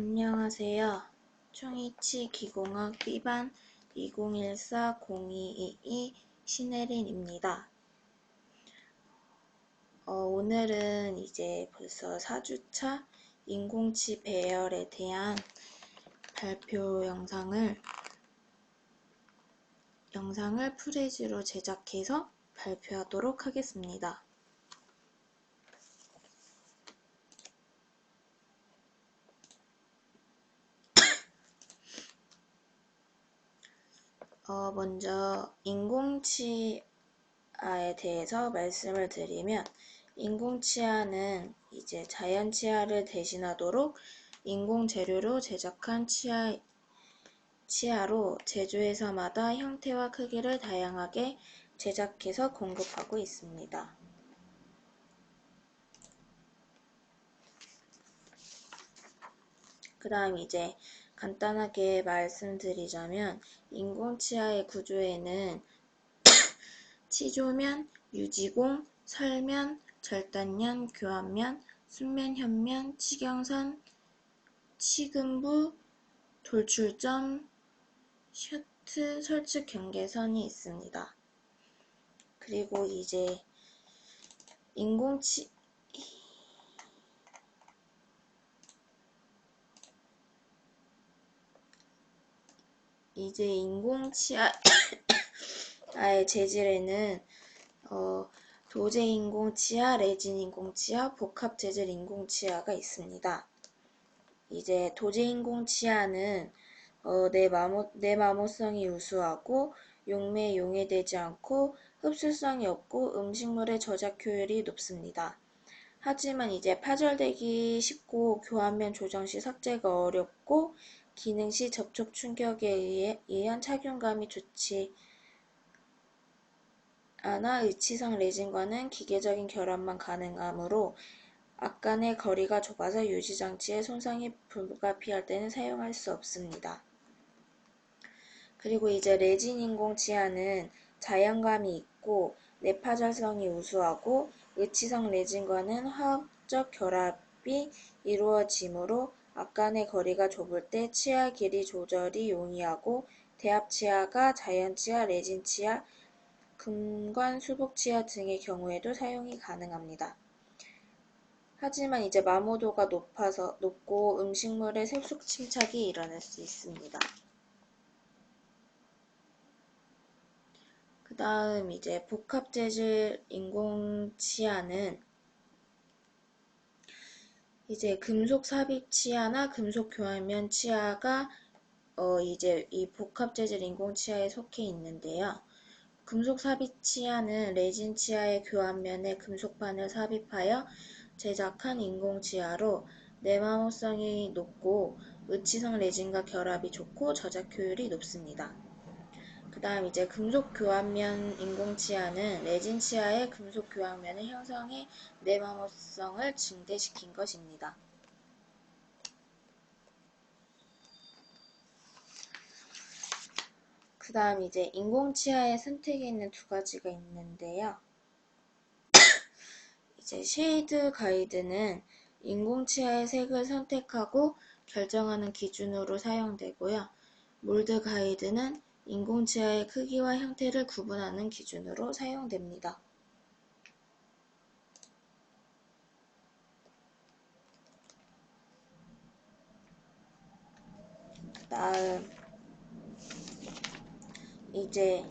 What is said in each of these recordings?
안녕하세요. 충이치 기공학 B반 2014-0222 신혜린입니다. 오늘은 이제 벌써 4주차 인공치 배열에 대한 발표 영상을 프레지로 제작해서 발표하도록 하겠습니다. 먼저 인공치아에 대해서 말씀을 드리면, 인공치아는 이제 자연 치아를 대신하도록 인공 재료로 제작한 치아로 제조회사마다 형태와 크기를 다양하게 제작해서 공급하고 있습니다. 그 다음 이제 간단하게 말씀드리자면, 인공치아의 구조에는 치조면, 유지공, 설면, 절단면, 교환면, 순면, 현면, 치경선, 치근부, 돌출점, 셔트, 설치 경계선이 있습니다. 그리고 이제 인공치아의 재질에는 도제 인공치아, 레진 인공치아, 복합 재질 인공치아가 있습니다. 이제 도제 인공치아는 내마모성이 우수하고 용매에 용해되지 않고 흡수성이 없고 음식물의 저작 효율이 높습니다. 하지만 이제 파절되기 쉽고 교환면 조정 시 삭제가 어렵고 기능 시 접촉 충격에 의한 착용감이 좋지 않아 의치상 레진과는 기계적인 결합만 가능하므로 앞간의 거리가 좁아서 유지장치의 손상이 불가피할 때는 사용할 수 없습니다. 그리고 이제 레진 인공치아는 자연감이 있고 내파절성이 우수하고 의치상 레진과는 화학적 결합이 이루어지므로 앞간의 거리가 좁을 때 치아 길이 조절이 용이하고 대합치아가 자연치아, 레진치아, 금관 수복치아 등의 경우에도 사용이 가능합니다. 하지만 이제 마모도가 높고 음식물의 색속 침착이 일어날 수 있습니다. 그 다음 이제 복합재질 인공치아는 이제 금속 삽입 치아나 금속 교환면 치아가 이제 이 복합재질 인공치아에 속해 있는데요. 금속 삽입 치아는 레진 치아의 교환면에 금속판을 삽입하여 제작한 인공치아로 내마모성이 높고 의치상 레진과 결합이 좋고 저작 효율이 높습니다. 그 다음 이제 금속 교환면 인공치아는 레진 치아의 금속 교환면을 형성해 내마모성을 증대시킨 것입니다. 그 다음 이제 인공치아의 선택에 있는 두 가지가 있는데요. 이제 쉐이드 가이드는 인공치아의 색을 선택하고 결정하는 기준으로 사용되고요. 몰드 가이드는 인공치아의 크기와 형태를 구분하는 기준으로 사용됩니다. 다음 이제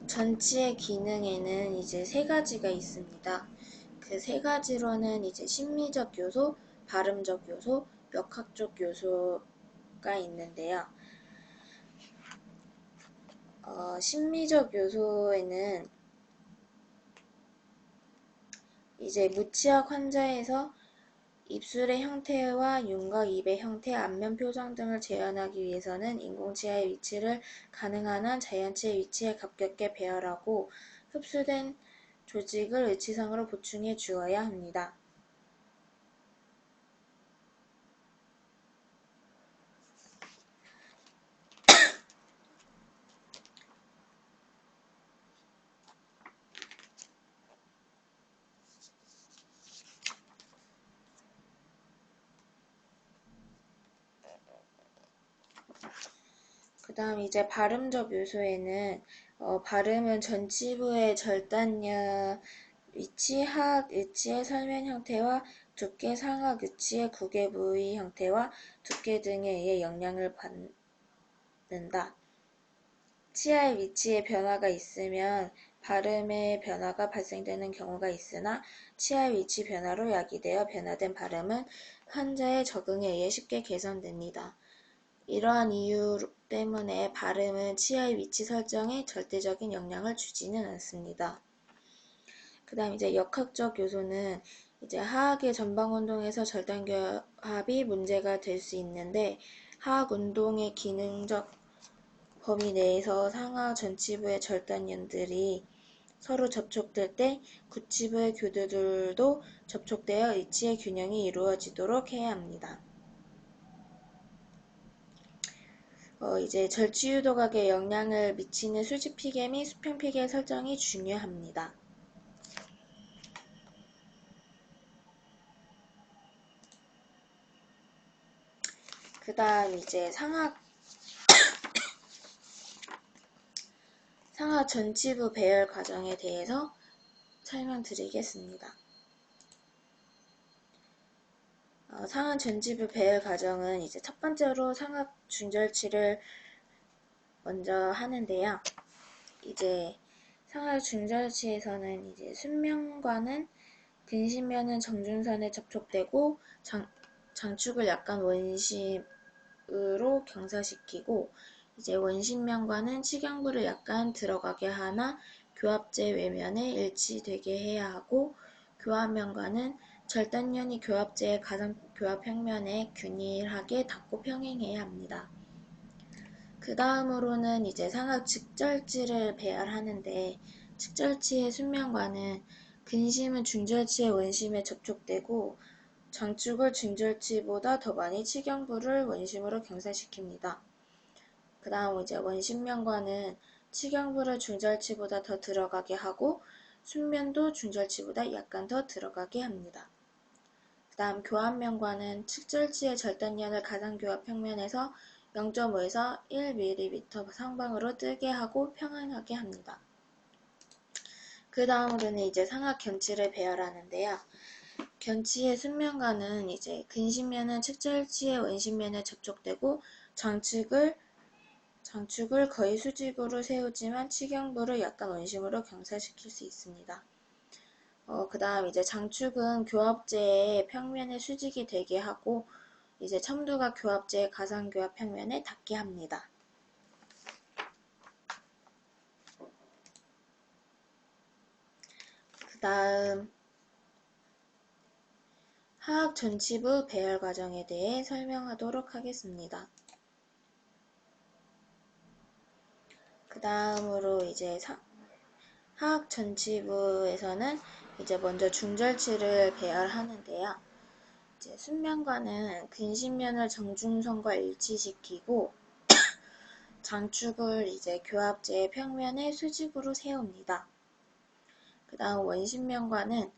전치의 기능에는 이제 세 가지가 있습니다. 그 세 가지로는 이제 심미적 요소, 발음적 요소, 역학적 요소가 있는데요. 심미적 요소에는 이제 무치약 환자에서 입술의 형태와 윤곽, 입의 형태, 안면 표정 등을 재현하기 위해서는 인공치아의 위치를 가능한 한 자연치의 위치에 가깝게 배열하고 흡수된 조직을 의치상으로 보충해 주어야 합니다. 다음 이제 발음적 요소에는 발음은 전치부의 절단력, 위치, 하악, 의치의 설명 형태와 두께, 상악, 의치의 구개 부위 형태와 두께 등에 의해 영향을 받는다. 치아의 위치에 변화가 있으면 발음에 변화가 발생되는 경우가 있으나 치아의 위치 변화로 야기되어 변화된 발음은 환자의 적응에 의해 쉽게 개선됩니다. 이러한 이유 때문에 발음은 치아의 위치 설정에 절대적인 영향을 주지는 않습니다. 그 다음 이제 역학적 요소는 이제 하악의 전방 운동에서 절단교합이 문제가 될 수 있는데 하악 운동의 기능적 범위 내에서 상하 전치부의 절단연들이 서로 접촉될 때 구치부의 교두들도 접촉되어 의치의 균형이 이루어지도록 해야 합니다. 이제 절취유도각에 영향을 미치는 수직피개 및 수평피개 설정이 중요합니다. 그 다음 이제 상하 전치부 배열 과정에 대해서 설명드리겠습니다. 상하 전치부 배열 과정은 이제 첫 번째로 상하 중절치를 먼저 하는데요. 이제 상하 중절치에서는 이제 순면과는 근심면은 정중선에 접촉되고 장축을 약간 원심으로 경사시키고 이제 원심면과는 치경부를 약간 들어가게 하나 교합제 외면에 일치되게 해야 하고 교합면과는 절단면이 교합제의 가상 교합평면에 균일하게 닿고 평행해야 합니다. 그 다음으로는 이제 상악 측절치를 배열하는데 측절치의 순면과는 근심은 중절치의 원심에 접촉되고 장축을 중절치보다 더 많이 치경부를 원심으로 경사시킵니다. 그 다음 이제 원심면과는 치경부를 중절치보다 더 들어가게 하고 순면도 중절치보다 약간 더 들어가게 합니다. 그 다음 교합면과는 측절치의 절단면을 가상교합 평면에서 0.5에서 1mm 상방으로 뜨게 하고 평행하게 합니다. 그 다음으로는 이제 상악 견치를 배열하는데요. 견치의 순면과는 이제 근심면은 측절치의 원심면에 접촉되고 장축을 거의 수직으로 세우지만 치경부를 약간 원심으로 경사시킬 수 있습니다. 그 다음 이제 장축은 교합제의 평면에 수직이 되게 하고 이제 첨두가 교합제의 가상교합 평면에 닿게 합니다. 그 다음 하악 전치부 배열 과정에 대해 설명하도록 하겠습니다. 그 다음으로 이제 하악 전치부에서는 이제 먼저 중절치를 배열하는데요. 이제 순면과는 근심면을 정중선과 일치시키고 장축을 이제 교합제의 평면에 수직으로 세웁니다. 그 다음 원심면과는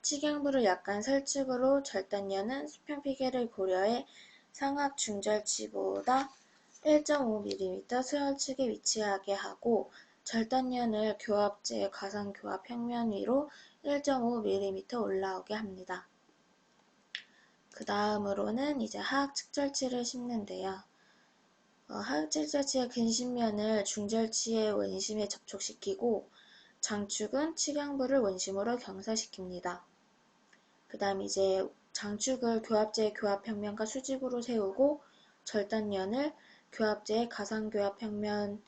치경부를 약간 설측으로 절단면은 수평피개를 고려해 상악 중절치보다 1.5mm 수열측에 위치하게 하고 절단면을 교합제 가상교합 평면 위로 1.5mm 올라오게 합니다. 그 다음으로는 이제 하악 측절치를 심는데요. 하악 측절치의 근심면을 중절치의 원심에 접촉시키고 장축은 치경부를 원심으로 경사시킵니다. 그 다음 이제 장축을 교합제의 교합평면과 수직으로 세우고 절단면을 교합제의 가상교합평면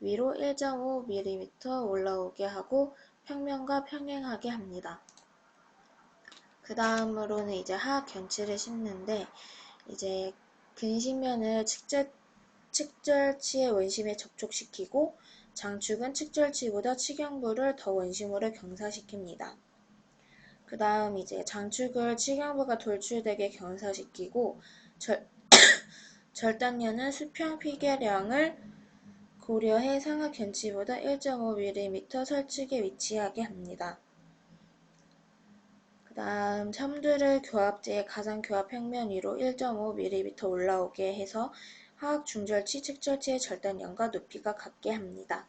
위로 1.5mm 올라오게 하고 평면과 평행하게 합니다. 그 다음으로는 이제 하악 견치를 심는데 이제 근심면을 측절치의 원심에 접촉시키고 장축은 측절치보다 치경부를 더 원심으로 경사시킵니다. 그 다음 이제 장축을 치경부가 돌출되게 경사시키고 절단면은 수평 피개량을 고려해 상하 견치보다 1.5mm 설측에 위치하게 합니다. 그 다음 첨두를 교합제의 가상교합 평면 위로 1.5mm 올라오게 해서 화학 중절취 측절취의 절단량과 높이가 같게 합니다.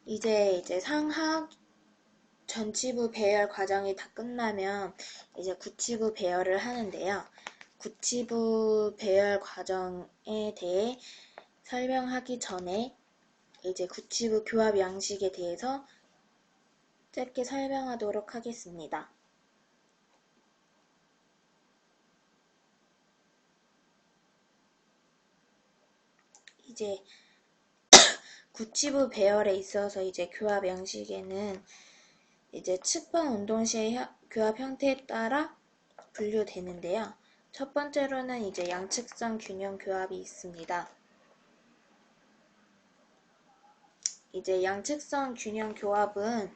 이제 상하학 전치부 배열 과정이 다 끝나면 이제 구치부 배열을 하는데요. 구치부 배열 과정에 대해 설명하기 전에 이제 구치부 교합 양식에 대해서 짧게 설명하도록 하겠습니다. 이제 구치부 배열에 있어서 이제 교합 양식에는 이제 측방 운동 시의 교합 형태에 따라 분류되는데요. 첫 번째로는 이제 양측성 균형 교합이 있습니다. 이제 양측성 균형 교합은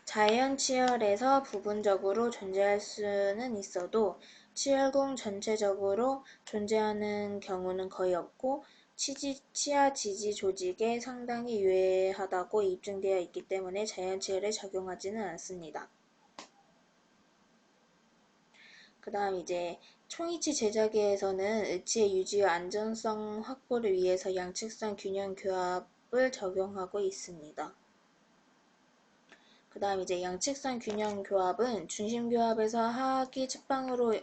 자연 치열에서 부분적으로 존재할 수는 있어도 치열공 전체적으로 존재하는 경우는 거의 없고 치아 지지 조직에 상당히 유해하다고 입증되어 있기 때문에 자연 치열에 적용하지는 않습니다. 그 다음 이제 총이치 제자기에서는 의치의 유지와 안전성 확보를 위해서 양측성 균형 교합을 적용하고 있습니다. 그 다음 이제 양측성 균형 교합은 중심 교합에서 하악이 측방으로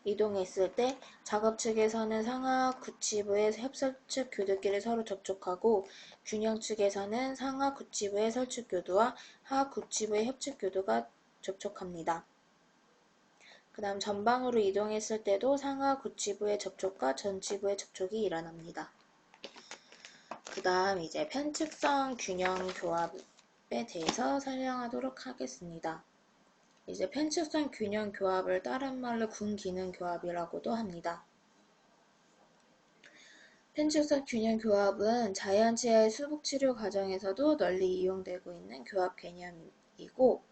이동했을 때 작업 측에서는 상하 구치부의 협설측 교두끼를 서로 접촉하고 균형 측에서는 상하 구치부의 설축 교두와 하악 구치부의 협측 교두가 접촉합니다. 그 다음 전방으로 이동했을 때도 상하 구치부의 접촉과 전치부의 접촉이 일어납니다. 그 다음 이제 편측성 균형 교합에 대해서 설명하도록 하겠습니다. 이제 편측성 균형 교합을 다른 말로 군기능 교합이라고도 합니다. 편측성 균형 교합은 자연치아의 수복치료 과정에서도 널리 이용되고 있는 교합 개념이고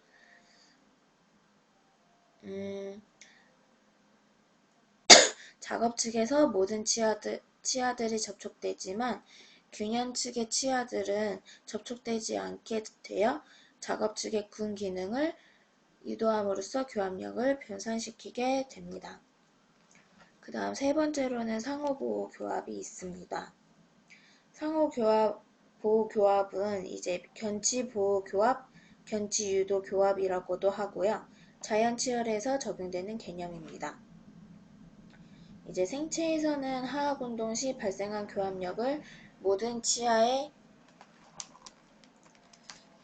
작업 측에서 모든 치아들이 접촉되지만 균형 측의 치아들은 접촉되지 않게 되어 작업 측의 군 기능을 유도함으로써 교합력을 분산시키게 됩니다. 그 다음 세 번째로는 상호보호 교합이 있습니다. 상호보호 교합은 이제 견치보호 교합, 견치유도 교합이라고도 하고요. 자연치열에서 적용되는 개념입니다. 이제 생체에서는 하악운동 시 발생한 교합력을 모든 치아에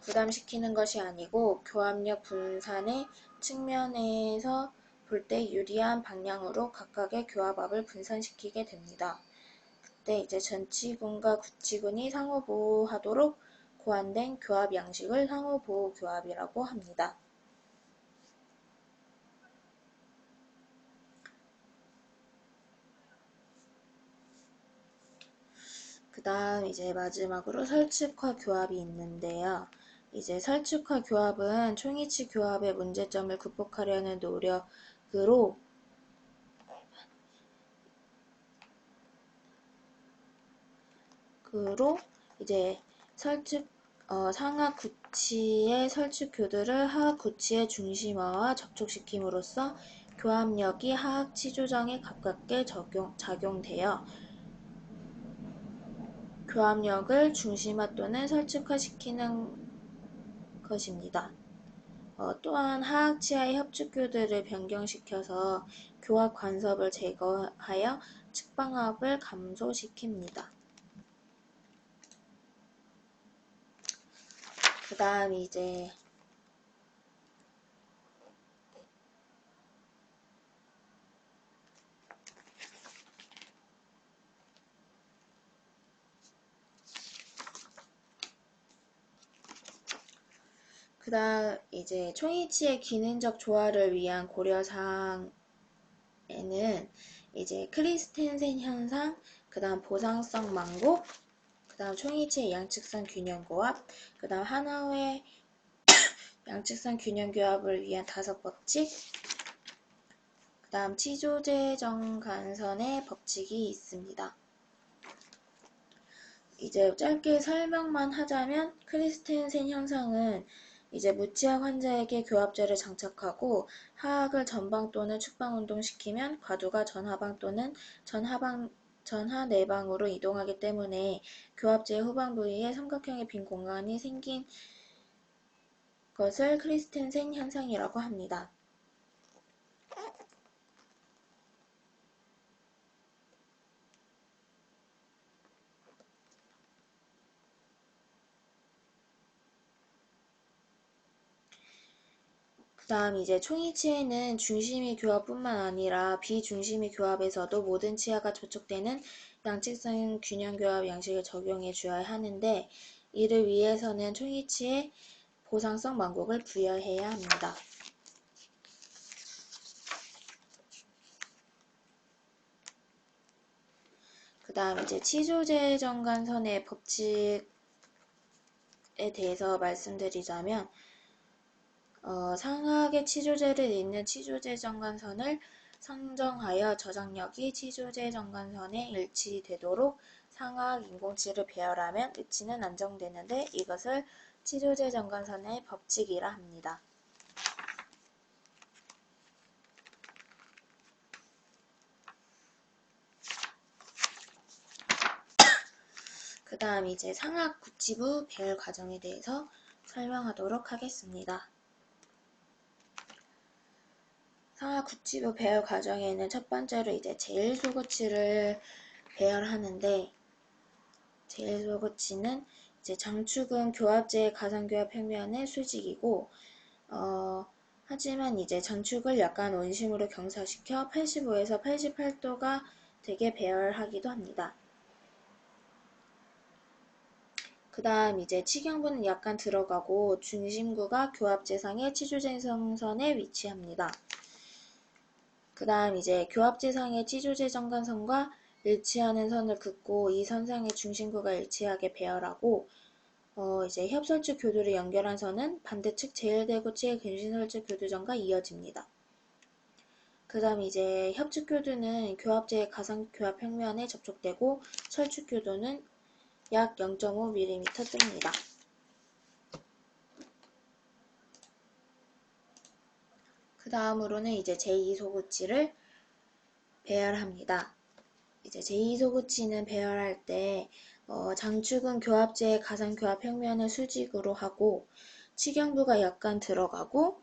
부담시키는 것이 아니고 교합력 분산의 측면에서 볼 때 유리한 방향으로 각각의 교합압을 분산시키게 됩니다. 그때 이제 전치군과 구치군이 상호보호하도록 고안된 교합 양식을 상호보호 교합이라고 합니다. 그 다음 이제 마지막으로 설측화 교합이 있는데요. 이제 설측화 교합은 총이치 교합의 문제점을 극복하려는 노력으로 이제 상하 구치의 설축 교두를 하악 구치의 중심화와 접촉시킴으로써 교합력이 하악 치조정에 가깝게 작용되어 교합력을 중심화 또는 설축화시키는 것입니다. 또한 하악 치아의 협축교들을 변경시켜서 교합 간섭을 제거하여 측방압을 감소시킵니다. 그 다음 이제 총이치의 기능적 조화를 위한 고려사항에는 이제 크리스텐센 현상, 그 다음 보상성 망곡, 그 다음 총이치의 양측성 균형교합, 그 다음 하나의 양측성 균형교합을 위한 5법칙, 그 다음 치조재정간선의 법칙이 있습니다. 이제 짧게 설명만 하자면 크리스텐센 현상은 이제 무취학 환자에게 교합제를 장착하고 하악을 전방 또는 축방 운동시키면 과두가 전하방 또는 전하내방으로 이동하기 때문에 교합제의 후방 부위에 삼각형의 빈 공간이 생긴 것을 크리스텐센 현상이라고 합니다. 그 다음 이제 총이치에는 중심이 교합뿐만 아니라 비중심이 교합에서도 모든 치아가 저촉되는 양측성 균형 교합 양식을 적용해 주어야 하는데 이를 위해서는 총이치에 보상성 만곡을 부여해야 합니다. 그 다음 이제 치조제정관선의 법칙에 대해서 말씀드리자면 상하의 치조제를 잇는 치조제정관선을 선정하여 저장력이 치조제정관선에 일치되도록 상하악 인공치를 배열하면 위치는 안정되는데 이것을 치조제정관선의 법칙이라 합니다. 그 다음 이제 상하악 구치부 배열 과정에 대해서 설명하도록 하겠습니다. 상하 구치부 배열 과정에는 첫 번째로 이제 제일소구치를 배열하는데 제일소구치는 이제 장축은 교합제의 가상교합 평면의 수직이고 하지만 이제 장축을 약간 원심으로 경사시켜 85에서 88도가 되게 배열하기도 합니다. 그 다음 이제 치경부는 약간 들어가고 중심구가 교합제상의 치조제정선에 위치합니다. 그 다음 이제 교합제상의 치조제정관선과 일치하는 선을 긋고 이 선상의 중심구가 일치하게 배열하고 이제 협설축 교두를 연결한 선은 반대측 제일대구치의 근신설축 교두점과 이어집니다. 그 다음 이제 협축교두는 교합제의 가상교합 평면에 접촉되고 설축교두는 약 0.5mm 뜹니다. 그 다음으로는 이제 제2소구치를 배열합니다. 이제 제2소구치는 배열할 때 장축은 교합제의 가상교합 평면을 수직으로 하고 치경부가 약간 들어가고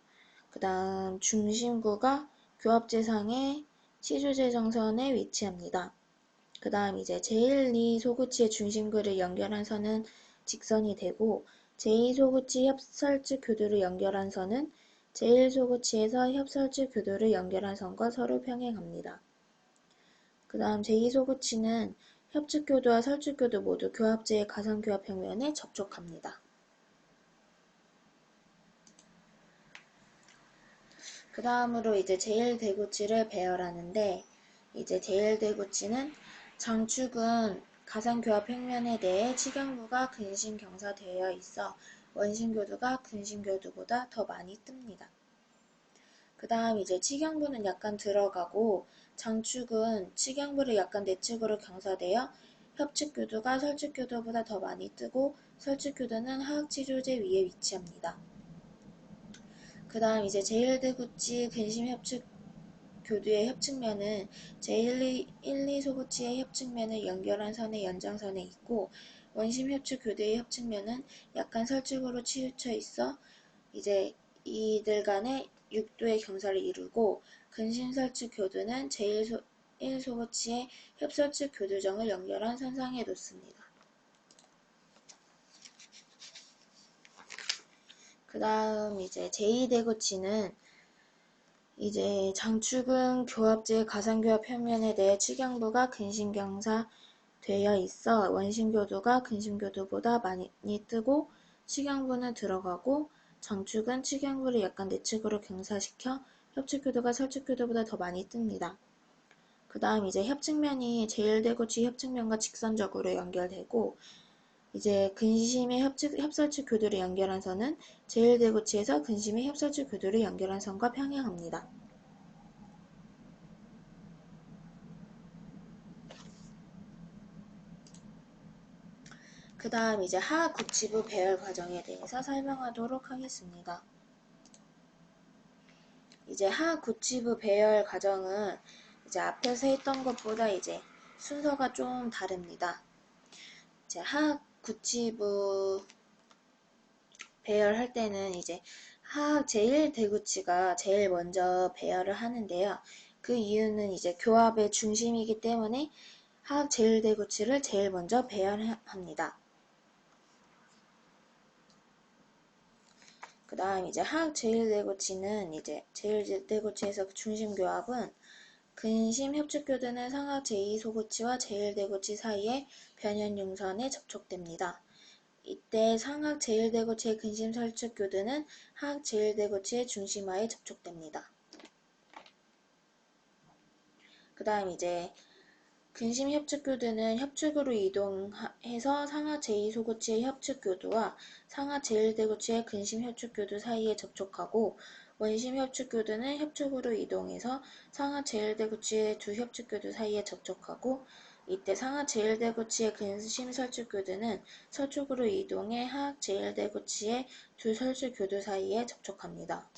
그 다음 중심구가 교합제상의 치조제정선에 위치합니다. 그 다음 이제 제1, 2 소구치의 중심구를 연결한 선은 직선이 되고 제2 소구치 협설축 교두를 연결한 선은 제1 소구치에서 협설축 교두를 연결한 선과 서로 평행합니다. 그 다음 제2소구치는 협축교두와 설축교두 모두 교합제의 가상교합 평면에 접촉합니다. 그 다음으로 이제 제1대구치를 배열하는데 이제 제1대구치는 장축은 가상교합 평면에 대해 치경부가 근심경사되어 있어 원심교두가 근심교두보다 더 많이 뜹니다. 그 다음 이제 치경부는 약간 들어가고 장축은 치경부를 약간 내측으로 경사되어 협축교두가 설축교두보다 더 많이 뜨고 설축교두는 하악치조제 위에 위치합니다. 그 다음 이제 제1대구치 근심협축교두의 협측면은 제1, 2 소구치의 협측면을 연결한 선의 연장선에 있고 원심협축교두의 협측면은 약간 설축으로 치우쳐 있어 이제 이들 간의 6도의 경사를 이루고 근심설축 교두는 제1 소구치의 협설축 교두정을 연결한 선상에 놓습니다. 그 다음 이제 제2대구치는 이제 장축은 교합제의 가상교합 평면에 대해 치경부가 근심경사 되어 있어 원심교두가 근심교두보다 많이 뜨고 치경부는 들어가고 장축은 치경부를 약간 내측으로 경사시켜 협축교두가 설축교두보다 더 많이 뜹니다. 그 다음 이제 협측면이 제1대구치 협측면과 직선적으로 연결되고 이제 근심의 협설축 교두를 연결한 선은 제1대구치에서 근심의 협설축 교두를 연결한 선과 평행합니다. 그 다음 이제 하학 구치부 배열 과정에 대해서 설명하도록 하겠습니다. 이제 하학 구치부 배열 과정은 이제 앞에서 했던 것보다 이제 순서가 좀 다릅니다. 이제 하학 구치부 배열할 때는 이제 하학 제1대구치가 제일 먼저 배열을 하는데요. 그 이유는 이제 교합의 중심이기 때문에 하학 제1대구치를 제일 먼저 배열합니다. 그 다음 이제 하학 제1대구치는 이제 제1대구치에서 중심 교합은 근심 협축교두는 상하 제2소구치와 제1대구치 사이의 변연융선에 접촉됩니다. 이때 상하 제1대구치의 근심 설축교두는 하학 제1대구치의 중심하에 접촉됩니다. 그 다음 이제 근심 협축교두는 협축으로 이동해서 상하 제2소구치의 협축교두와 상하 제1대구치의 근심 협축교두 사이에 접촉하고 원심 협축교두는 협축으로 이동해서 상하 제1대구치의 두 협축교두 사이에 접촉하고 이때 상하 제1대구치의 근심 설축교두는 서축으로 이동해 하학 제1대구치의 두 설축교두 사이에 접촉합니다.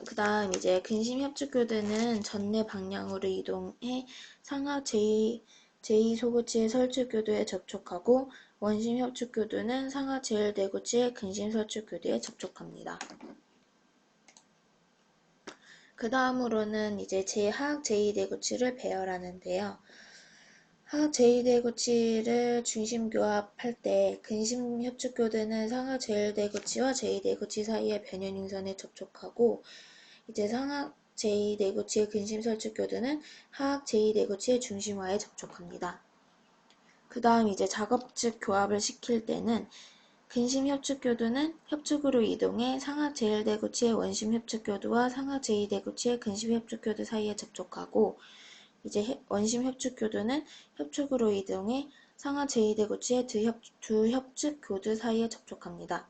그 다음 이제 근심 협축교두는 전내 방향으로 이동해 상하 제2소구치의 설축교두에 접촉하고 원심 협축교두는 상하 제1대구치의 근심 설축교두에 접촉합니다. 그 다음으로는 이제 하학 제2대구치를 배열하는데요. 하학 제2대구치를 중심교합할 때 근심 협축교두는 상하 제1대구치와 제2대구치 사이의 변연융선에 접촉하고 이제 상하 제2대구치의 근심 설축교두는 하학 제2대구치의 중심화에 접촉합니다. 그 다음 이제 작업즉 교합을 시킬 때는 근심 협축교두는 협축으로 이동해 상하 제1대구치의 원심 협축교두와 상하 제2대구치의 근심 협축교두 사이에 접촉하고 이제 원심 협축교두는 협축으로 이동해 상하 제2대구치의 두 협축교두 사이에 접촉합니다.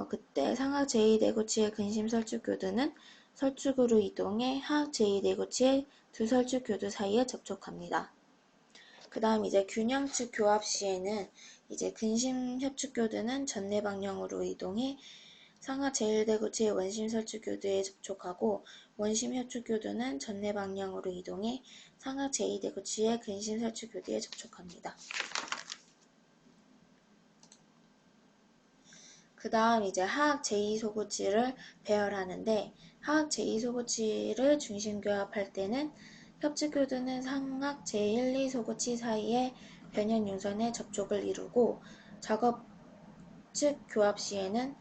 그때 상하 제2대구치의 근심 설축교두는 설축으로 이동해 하학 제2대구치의 두 설축교두 사이에 접촉합니다. 그 다음 이제 균형측 교합 시에는 이제 근심 협축교두는 전내 방향으로 이동해 상하 제1대구치의 원심 설축교두에 접촉하고 원심 협축교두는 전내 방향으로 이동해 상하 제2대구치의 근심 설축교두에 접촉합니다. 그 다음 이제 하학 제2소구치를 배열하는데 하학 제2소구치를 중심교합할 때는 협축교두는 상학 제1, 2소구치 사이에 변연융선에 접촉을 이루고 작업즉 교합 시에는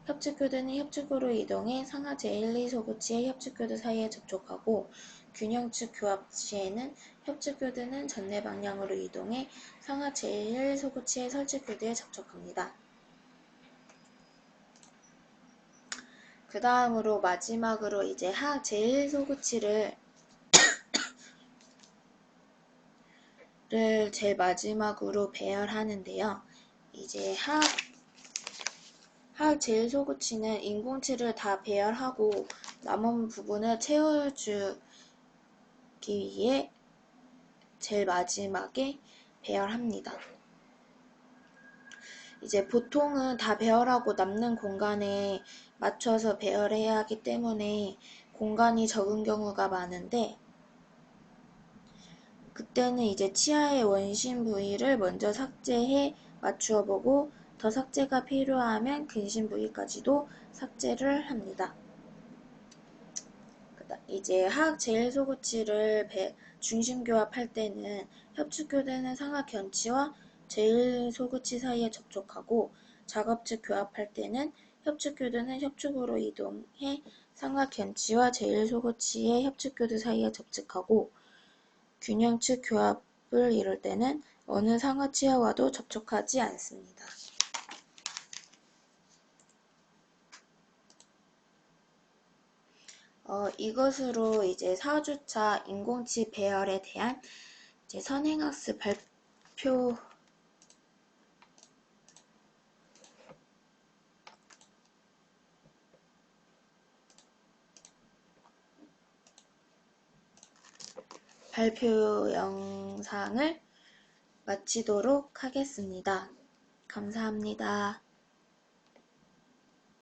협축교두는 협축으로 이동해 상하 제1, 2소구치의 협축교두 사이에 접촉하고 균형측 교합 시에는 협축교두는 전내 방향으로 이동해 상하 제1 소구치의 설축교두에 접촉합니다. 그 다음으로 마지막으로 이제 하학 제1소구치를 제일 마지막으로 배열하는데요. 이제 하학 제1소구치는 인공치를 다 배열하고 남은 부분을 채워주기 위해 제일 마지막에 배열합니다. 이제 보통은 다 배열하고 남는 공간에 맞춰서 배열해야 하기 때문에 공간이 적은 경우가 많은데 그때는 이제 치아의 원심 부위를 먼저 삭제해 맞추어 보고 더 삭제가 필요하면 근심 부위까지도 삭제를 합니다. 이제 하학 제1소구치를 중심교합할 때는 협축교두는 상하 견치와 제1소구치 사이에 접촉하고 작업즉 교합할 때는 협축교두는 협축으로 이동해 상하 견치와 제1소구치의 협축교두 사이에 접촉하고 균형측 교합을 이룰 때는 어느 상하 치아와도 접촉하지 않습니다. 이것으로 이제 4주차 인공치 배열에 대한 이제 선행학습 발표 영상을 마치도록 하겠습니다. 감사합니다.